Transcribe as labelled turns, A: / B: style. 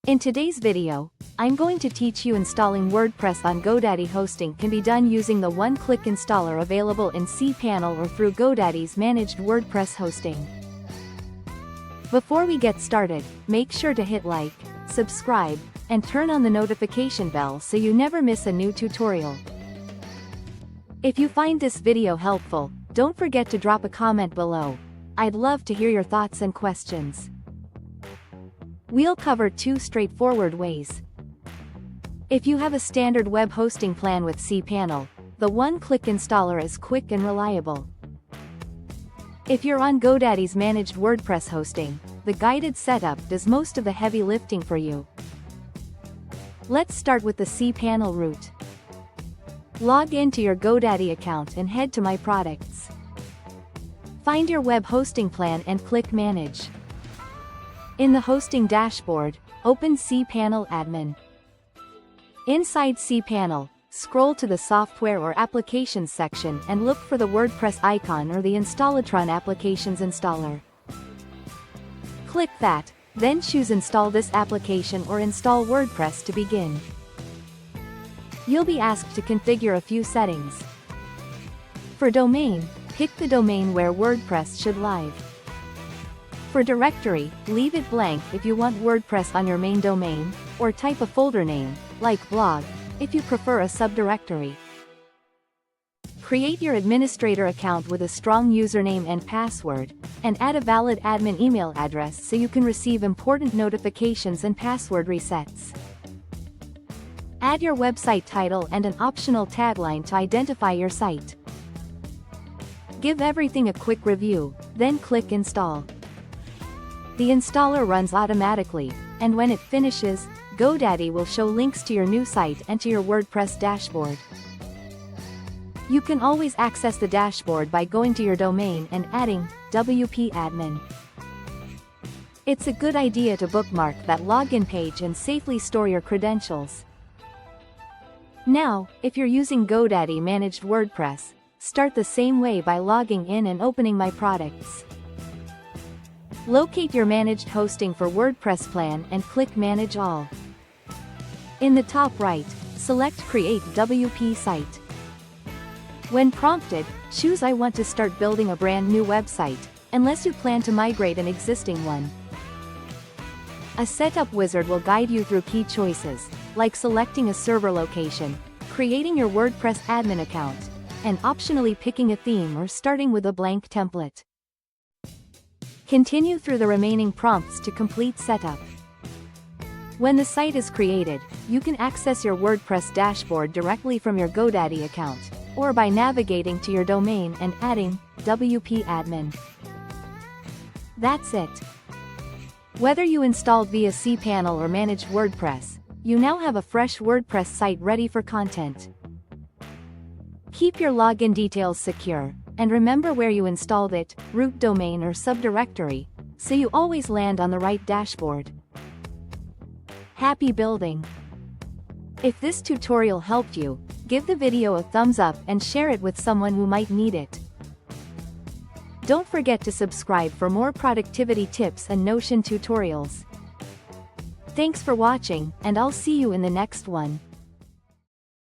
A: In today's video, I'm going to teach you installing WordPress on GoDaddy hosting can be done using the one-click installer available in cPanel or through GoDaddy's managed WordPress hosting. Before we get started, make sure to hit like, subscribe, and turn on the notification bell so you never miss a new tutorial. If you find this video helpful, don't forget to drop a comment below. I'd love to hear your thoughts and questions. We'll cover two straightforward ways. If you have a standard web hosting plan with cPanel, the one-click installer is quick and reliable. If you're on GoDaddy's managed WordPress hosting, the guided setup does most of the heavy lifting for you. Let's start with the cPanel route. Log into your GoDaddy account and head to My Products. Find your web hosting plan and click Manage. In the hosting dashboard, open cPanel Admin. Inside cPanel, scroll to the Software or Applications section and look for the WordPress icon or the Installatron Applications installer. Click that, then choose Install this application or Install WordPress to begin. You'll be asked to configure a few settings. For domain, pick the domain where WordPress should live. For directory, leave it blank if you want WordPress on your main domain, or type a folder name, like blog, if you prefer a subdirectory. Create your administrator account with a strong username and password, and add a valid admin email address so you can receive important notifications and password resets. Add your website title and an optional tagline to identify your site. Give everything a quick review, then click Install. The installer runs automatically, and when it finishes, GoDaddy will show links to your new site and to your WordPress dashboard. You can always access the dashboard by going to your domain and adding WP Admin. It's a good idea to bookmark that login page and safely store your credentials. Now, if you're using GoDaddy managed WordPress, start the same way by logging in and opening My Products. Locate your managed hosting for WordPress plan and click Manage All. In the top right, select Create WP Site. When prompted, choose I want to start building a brand new website, unless you plan to migrate an existing one. A setup wizard will guide you through key choices, like selecting a server location, creating your WordPress admin account, and optionally picking a theme or starting with a blank template. Continue through the remaining prompts to complete setup. When the site is created, you can access your WordPress dashboard directly from your GoDaddy account, or by navigating to your domain and adding WP Admin. That's it. Whether you installed via cPanel or managed WordPress, you now have a fresh WordPress site ready for content. Keep your login details secure, and remember where you installed it, root domain or subdirectory, so you always land on the right dashboard. Happy building! If this tutorial helped you, give the video a thumbs up and share it with someone who might need it. Don't forget to subscribe for more productivity tips and Notion tutorials. Thanks for watching, and I'll see you in the next one.